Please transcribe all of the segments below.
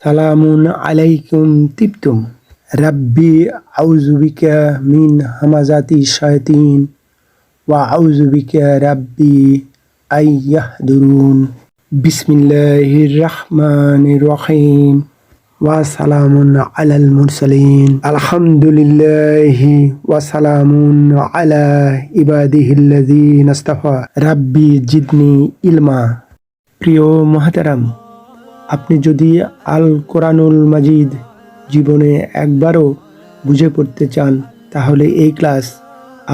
সালামুন আলাইকুম তিবতুম রাব্বি আউযু বিকা মিন হামাযাতি শায়াতিন ওয়া আউযু বিকা রাব্বি আন ইয়াহদুরুন বিসমিল্লাহির রহমানির রহিম ওয়া সালামুন আলাল মুরসালিন আলহামদুলিল্লাহি ওয়া সালামুন আলা ইবাদিহিল্লাযিনা ইসতাফা রাব্বি জিদনি ইলমা। প্রিয় মুহতারাম, আপনি যদি আল কোরআনুল মাজিদ জীবনে একবারও বুঝে পড়তে চান তাহলে এই ক্লাস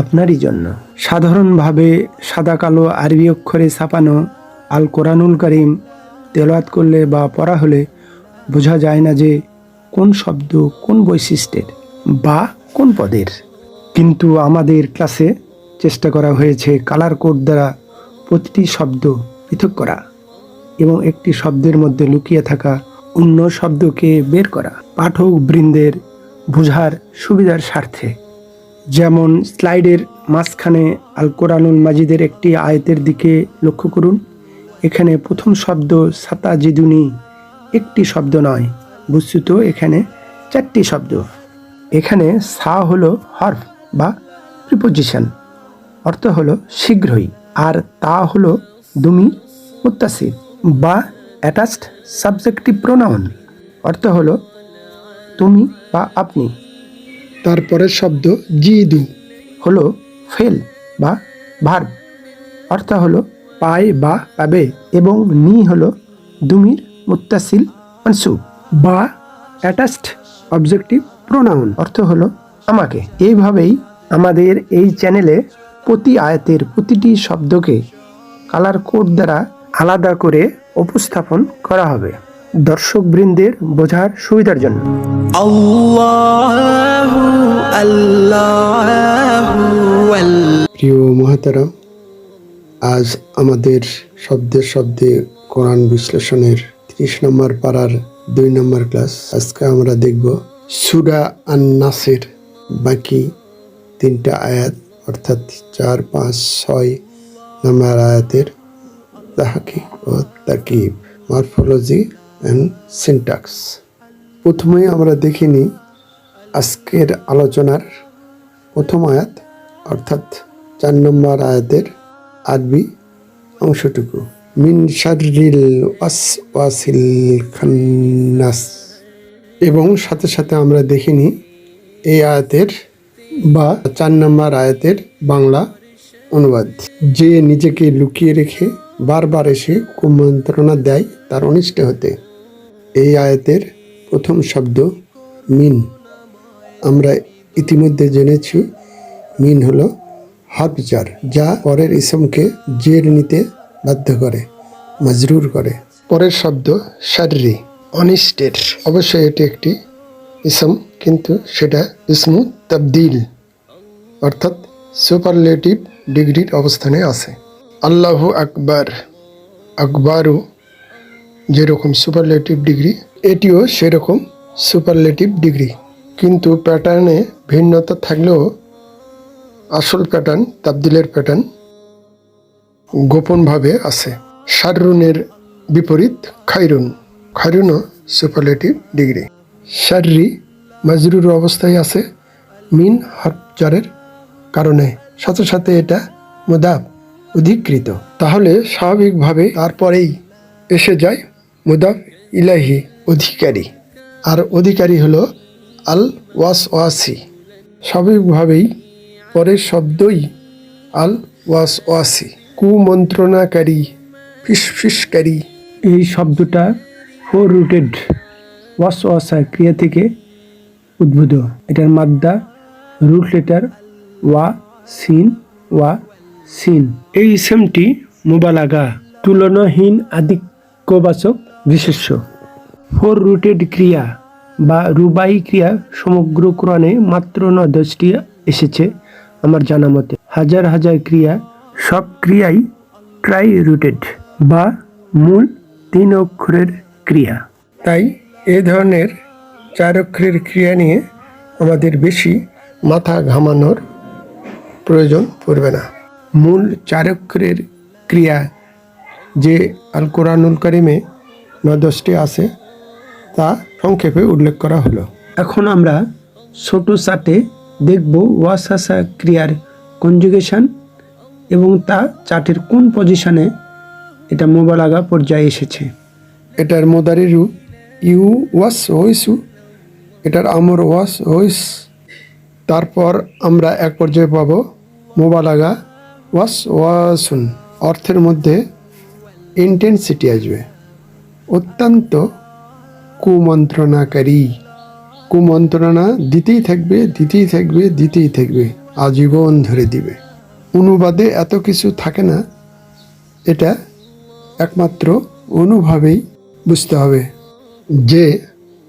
আপনারই জন্য। সাধারণভাবে সাদা কালো আরবি অক্ষরে ছাপানো আল কোরআনুল কারীম তেলাওয়াত করলে বা পড়া হলে বোঝা যায় না যে কোন শব্দ কোন বৈশিষ্ট্যের বা কোন পদের। কিন্তু আমাদের ক্লাসে চেষ্টা করা হয়েছে কালার কোড দ্বারা প্রতিটি শব্দ পৃথক করা এবং একটি শব্দের মধ্যে লুকিয়ে থাকা অন্য শব্দকে বের করা পাঠক বৃন্দের বোঝার সুবিধার স্বার্থে। যেমন স্লাইডের মাঝখানে আল কোরআনুল মাজিদের একটি আয়াতের দিকে লক্ষ্য করুন। এখানে প্রথম শব্দ সাতাজিদুনি একটি শব্দ নয়, বস্তুত এখানে 4টি শব্দ। এখানে সা হলো হরফ বা প্রিপোজিশন, অর্থ হলো শীঘ্রই, আর তা হলো দুমির মুত্তাসিল বা অ্যাটাচড সাবজেক্টিভ প্রোনাউন, অর্থ হলো তুমি বা আপনি। তারপরের শব্দ জিদু হলো ফেল বা ভার্ব, অর্থ হলো পায় বা পাবে, এবং নি হলো দুমির মুত্তাসিল মানসুব বা অ্যাটাচড অবজেক্টিভ প্রোনাউন, অর্থ হলো আমাকে। এইভাবেই আমাদের এই চ্যানেলে প্রতি আয়াতের প্রতিটি শব্দকে কালার কোড দ্বারা আলাদা করে উপস্থাপন করা হবে দর্শক বৃন্দের বোঝার সুবিধার জন্য। প্রিয় মুহতারাম, আজ আমাদের শব্দে শব্দে কোরআন বিশ্লেষণের 30 নম্বর পারার 2 নম্বর ক্লাস। আজকে আমরা দেখব সূরা আন-নাসের বাকি 3টা আয়াত, অর্থাৎ 4, 5, 6 নম্বর আয়াতের তাহকিক ও তারকিব, মরফোলজি অ্যান্ড সিনট্যাক্স। প্রথমেই আমরা দেখিনি আজকের আলোচনার প্রথম আয়াত, অর্থাৎ 4 নম্বর আয়াতের আরবি অংশটুকু, মিন শাররিল ওয়াসওয়াসিল খান্নাস, এবং সাথে সাথে আমরা দেখিনি এই আয়াতের বা 4 নম্বর আয়াতের বাংলা অনুবাদ। যে নিজেকে লুকিয়ে রেখে বারবার এসে কুমন্ত্রণা দেয় তার অনিষ্ট হতে। এই আয়াতের প্রথম শব্দ মিন। আমরা ইতিমধ্যে জেনেছি মিন হলো হরফ জার, যা পরের ইসমকে জের নিতে বাধ্য করে, মাজরুর করে। পরের শব্দ শাররি, অনিষ্টের। অবশ্যই এটি একটি ইসম, কিন্তু সেটা ইসমু তাবদিল, অর্থাৎ সুপারলেটিভ ডিগ্রির অবস্থানে আছে। আল্লাহু আকবার, আকবারও যেরকম সুপারলেটিভ ডিগ্রি, এটিও সেরকম সুপারলেটিভ ডিগ্রি, কিন্তু প্যাটার্নে ভিন্নতা থাকলেও আসল প্যাটার্ন, তাবদিলের প্যাটার্ন গোপনভাবে আছে। শাররুনের বিপরীত খায়রুন, খায়রুনও সুপারলেটিভ ডিগ্রি। শাররি মাজরুর অবস্থায় আছে মিন হরফ জারের কারণে, সাথে সাথে এটা মুদাফ, অধিকৃত। তাহলে স্বাভাবিকভাবে তারপরেই এসে যায় মুদাফ ইলাইহি, অধিকারী, আর অধিকারী হলো আল ওয়াসওয়াসি। স্বাভাবিকভাবেই পরের শব্দই আল ওয়াসওয়াসি, কুমন্ত্রণাকারী, ফিসফিসকারী। এই শব্দটা 4 রুটেড ওয়াসওয়াসা ক্রিয়া থেকে উদ্ভূত। এটার মাদ্দা রুট লেটার ওয়া সিন, ওয়া সিন। এই ইসমটি মুবালাগা, তুলনাহীন আধিক্যবাচক বিশেষ্য। 4 রুটেড ক্রিয়া বা রুবাই ক্রিয়া সমগ্র কোরআনে মাত্র 9-10টি এসেছে আমার জানা মতে। হাজার হাজার ক্রিয়া, সব ক্রিয়াই ট্রাই রুটেড বা মূল 3 অক্ষরের ক্রিয়া। তাই এ ধরনের 4 অক্ষরের ক্রিয়া নিয়ে আমাদের বেশি মাথা ঘামানোর প্রয়োজন পড়বে না। মূল 4 অক্ষরের ক্রিয়া যে আল কোরআনুল কারিমে 9-10টি আছে, তা সংক্ষেপে উল্লেখ করা হলো। এখন আমরা ছোট চার্টে দেখব ওয়াসাসা ক্রিয়ার কনজুগেশন এবং তা চার্টের কোন পজিশনে এটা মোবালাগা পর্যায়ে এসেছে। এটার মোদারি রূপ ইউ ওয়াস ওইসু, এটার আমর ওয়াস ওইস। তারপর আমরা এক পর্যায়ে পাব মোবালাগা ওয়াস ওয়াসুন, অর্থের মধ্যে ইন্টেন্সিটি আসবে। অত্যন্ত কুমন্ত্রণাকারী, কুমন্ত্রণা দিতেই থাকবে দিতেই থাকবে দিতেই থাকবে, আজীবন ধরে দিবে। অনুবাদে এত কিছু থাকে না, এটা একমাত্র অনুভবেই বুঝতে হবে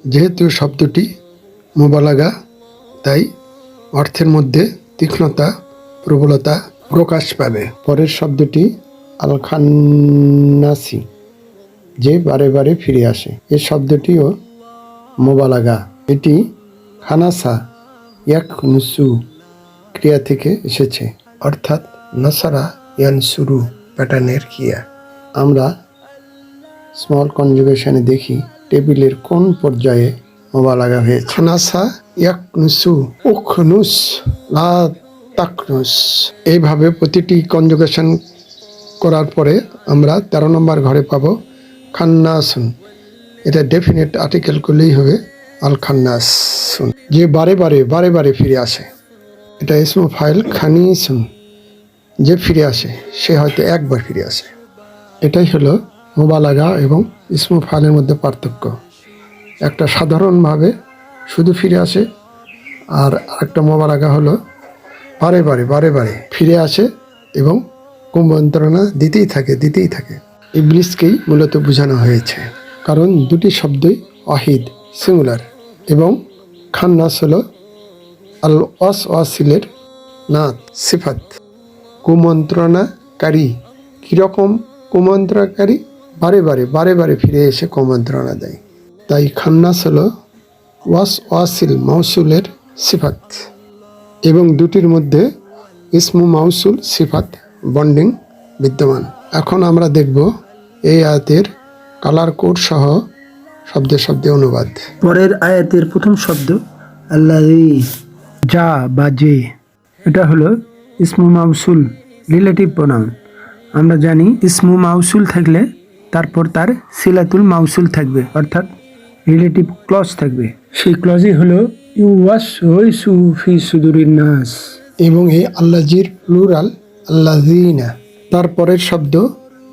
যেহেতু শব্দটি মোবালাগা, তাই অর্থের মধ্যে তীক্ষ্ণতা প্রবলতা প্রকাশ পাবে। পরের শব্দটি আল খান্নাসি, যে বারে বারে ফিরে আসে। এই শব্দটিও মোবালাগা। এটি খানাসা ইয়াক নুসু ক্রিয়া থেকে এসেছে, অর্থাৎ নাসারা ইয়ানসুরু প্যাটার্নের ক্রিয়া। আমরা স্মল কনজুগেশনে দেখি টেবিলের কোন পর্যায়ে মোবালাগা হয়েছে। খানাসা ইয়াক নুসু উখনুস লা তাকনুস। এইভাবে প্রতিটি কনজুগেশন করার পরে আমরা 13 নম্বর ঘরে পাবো খান্নাসুন। এটা ডেফিনেট আর্টিকেল করলেই হবে আল খান্নাসুন, যে বারে বারে বারে বারে ফিরে আসে। এটা ইসমু ফাইল খানিসুন, যে ফিরে আসে সে হয়তো একবার ফিরে আসে। এটাই হলো মোবালাগা এবং ইসমু ফাইলের মধ্যে পার্থক্য। একটা সাধারণভাবে শুধু ফিরে আসে, আর আরেকটা মোবালাগা হলো বারে বারে বারে বারে ফিরে আসে এবং কুমন্ত্রণা দিতেই থাকে দিতেই থাকে। ইবলিসকেই মূলত বোঝানো হয়েছে, কারণ দুটি শব্দই ওয়াহিদ সিঙ্গুলার, এবং খান্নাস হলো আল ওয়াস ওয়াসিলের নাত সিফাত। কুমন্ত্রণাকারী, কীরকম কুমন্ত্রণাকারী? বারে বারে বারে বারে ফিরে এসে কুমন্ত্রণা দেয়। তাই খান্নাস হলো ওয়াস ওয়াসিল মাউসুলের সিফাত, এবং দুটির মধ্যে ইসমু মাউসুল সিফাত বন্ডিং বিদ্যমান। এখন আমরা দেখব এই আয়াতের কালার কোড সহ শব্দে শব্দে অনুবাদ। পরের আয়াতের প্রথম শব্দ আল্লাযী, যা বা যে, এটা হলো ইসমু মাউসুল রিলেটিভ প্রোনাউন। আমরা জানি ইসমু মাউসুল থাকলে তারপর তার সিলাতুল মাউসুল থাকবে, অর্থাৎ রিলেটিভ ক্লজ থাকবে। সেই ক্লজই হলো ইউওয়াসওয়িসু ফি সুদুরিন নাস, এবং এই আল্লাযীর প্লুরাল আল্লাযীনা। তারপরের শব্দ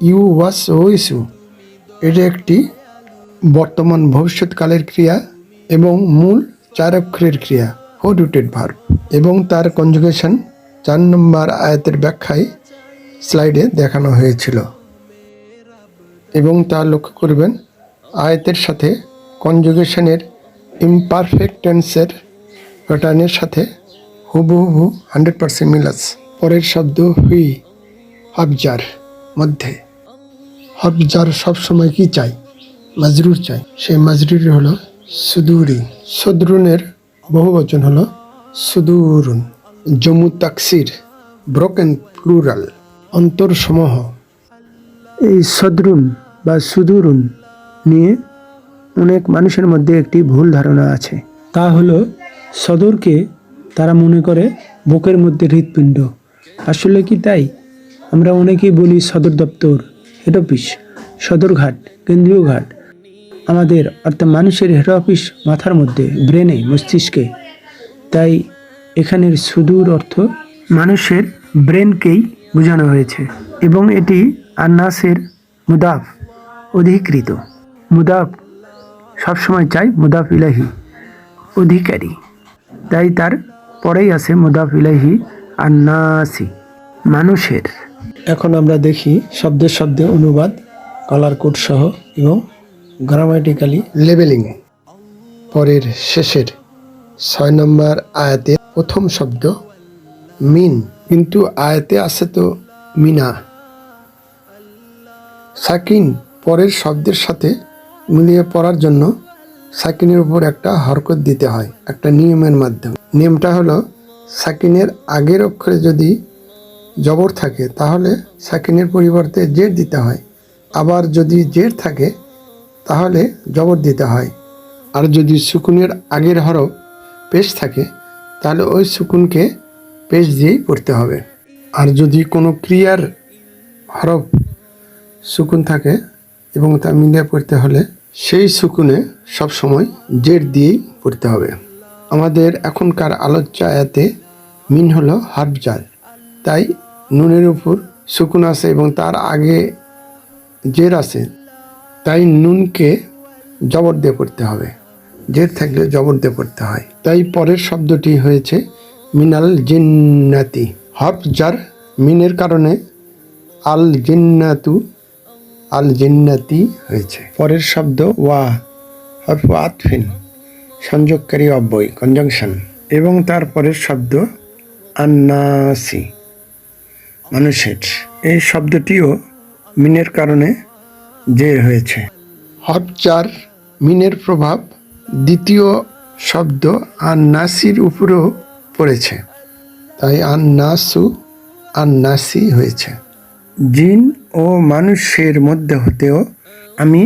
ইউওয়াসওয়িসু, এটা একটি বর্তমান ভবিষ্যৎকালের ক্রিয়া এবং মূল 4 অক্ষরের ক্রিয়া, 4 রুটেড ভার্ব, এবং তার কনজুগেশন 4 নম্বর আয়াতের ব্যাখ্যায় স্লাইডে দেখানো হয়েছিল। এবং তা লক্ষ্য করবেন আয়াতের সাথে কনজুগেশনের ইমপারফেক্ট টেন্সের প্যাটার্নের সাথে হুবহু 100% মিল আছে। পরের শব্দ হুই, হাবজার মধ্যে। হাবজার সবসময় কি চাই? মাজরুর চাই। সেই মাজরুর হলো সুদুরি। সদরুনের বহুবচন হলো সুদুরুন। Jammu তাকসির, broken plural, অন্তরসমূহ। এই সদরুন বা সুদুরুন নিয়ে অনেক মানুষের মধ্যে একটি ভুল ধারণা আছে। তা হলো সদরকে তারা মনে করে বুকের মধ্যে হৃৎপিণ্ড। আসলে কি তাই? আমরা অনেকেই বলি সদর দপ্তর, হেড অফিস, সদরঘাট, কেন্দ্রীয় ঘাট। আমাদের অর্থাৎ মানুষের হেড অফিস মাথার মধ্যে, ব্রেনে, মস্তিষ্কে। তাই এখানের সুদূর অর্থ মানুষের ব্রেনকেই বোঝানো হয়েছে, এবং এটি আন্নাসের মুদাফ অধিকৃত। মুদাফ সবসময় চাই মুদাফ ইলাহি, অধিকারী, তাই তার পরেই আছে মুদাফ ইলাহি আন্নাসি, মানুষের। এখন আমরা দেখি শব্দের শব্দে অনুবাদ, কালার কোড সহ এবং গ্রামাটিক্যালি লেবেলিং। পরের শেষের 6 নম্বর আয়াতে প্রথম শব্দ মিন, কিন্তু আয়াতে আছে তো মিনা। সাকিন পরের শব্দের সাথে মিলিয়ে পড়ার জন্য সাকিনের উপর একটা হরকত দিতে হয় একটা নিয়মের মাধ্যমে। নিয়মটা হলো সাকিনের আগের অক্ষরে যদি জবর থাকে তাহলে সাকিনের পরিবর্তে জের দিতে হয়, আবার যদি জের থাকে তাহলে জবর দিতে হয়। আর যদি সুকুনের আগের হরফ পেশ থাকে তাহলে ওই সুকুনকে পেশ দিয়েই পড়তে হবে। আর যদি কোনো ক্রিয়ার হরফ সুকুন থাকে এবং তা মিলিয়ে পড়তে হলে সেই সুকুনে সবসময় জের দিয়েই পড়তে হবে। আমাদের এখনকার আলোচ্য আয়াতে মিন হলো হরফ জার, তাই নুনের উপর সুকুন আছে এবং তার আগে জের আছে, তাই নুনকে জবর দিয়ে পড়তে হবে। জের থাকলে জবর দিয়ে পড়তে হয়, তাই পরের শব্দটি হয়েছে মিনাল জিন্নাতি। হরফ জার মিনের কারণে আল জিন্নাতি হয়েছে। পরের শব্দ ওয়া হরফ আতফিন, সংযোগকারী অব্যয় কনজাংশন, এবং তার পরের শব্দ আন্নাসি, মানুষের। এই শব্দটিও মিনের কারণে জের হয়েছে। হরফ জার মিনের প্রভাব দ্বিতীয় শব্দ আন্নাসির উপরেও পড়েছে, তাই আন্নাসি হয়েছে। জিন ও মানুষের মধ্যে হতেও আমি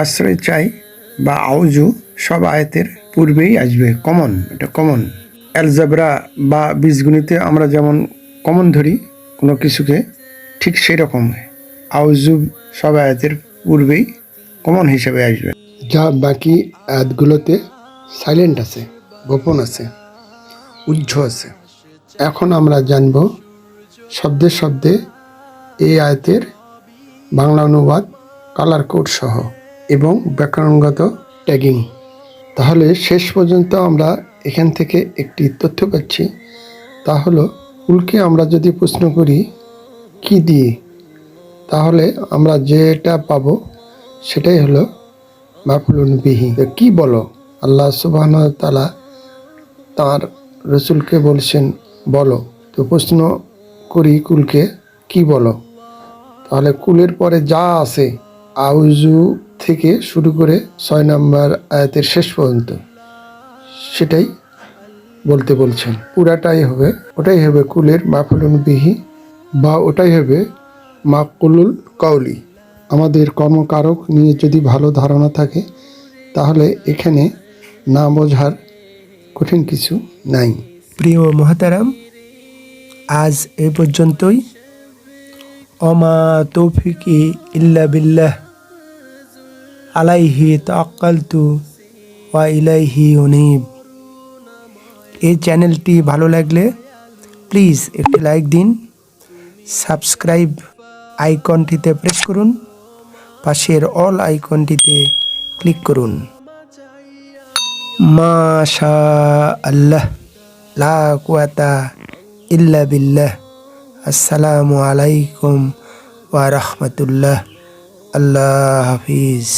আশ্রয় চাই বা আউজু সব আয়াতের পূর্বেই আসবে, কমন, এটা কমন। অ্যালজাবরা বা বীজগণিতে আমরা যেমন কমন ধরি কোনো কিছুকে, ঠিক সেই রকম আউজু সব আয়াতের পূর্বেই কমন হিসেবে আসবে। যা বাকি আয়াতগুলোতে সাইলেন্ট আছে, গোপন আছে, উজ্জ্ব আছে। এখন আমরা জানব শব্দে শব্দে এই আয়াতের বাংলা অনুবাদ, কালার কোড সহ এবং ব্যাকরণগত ট্যাগিং। তাহলে শেষ পর্যন্ত আমরা এখান থেকে একটি তথ্য পাচ্ছি, তা হলো কুলকে আমরা যদি প্রশ্ন করি কি দিয়ে, তাহলে আমরা যেটা পাবো সেটাই হলো মাফউলুন বিহি। কি বলো, আল্লাহ সুবহানাহু ওয়া তাআলা তাঁর রসুলকে বলছেন বলো। তো প্রশ্ন করি কুলকে কি বলো, তাহলে কুলের পরে যা আছে আউজু থেকে শুরু করে 6 নম্বর আয়াতের শেষ পর্যন্ত সেটাই বলতে বলছেন। ওটাই হবে কুলের মাফউলুন বিহি, বা ওটাই হবে মাকুলুল কাউলি। আমাদের কর্মকারক নিয়ে যদি ভালো ধারণা থাকে তাহলে এখানে না বোঝার কঠিন কিছু নাই। প্রিয় মুহতারাম, আজ এই পর্যন্তই। অমা তৌফিকি ইল্লা বিল্লাহ, আলাইহি তাওয়াক্কালতু ওয়া ইলাইহি উনীব। এই চ্যানেলটি ভালো লাগলে প্লিজ একটি লাইক দিন, সাবস্ক্রাইব আইকনটিতে প্রেস করুন, পাশের অল আইকনটিতে ক্লিক করুন। মাশা আল্লাহ, লা কুওয়াতা ইল্লা বিল্লাহ। আসসালামু আলাইকুম ওয়া রাহমাতুল্লাহ। আল্লাহ হাফিজ।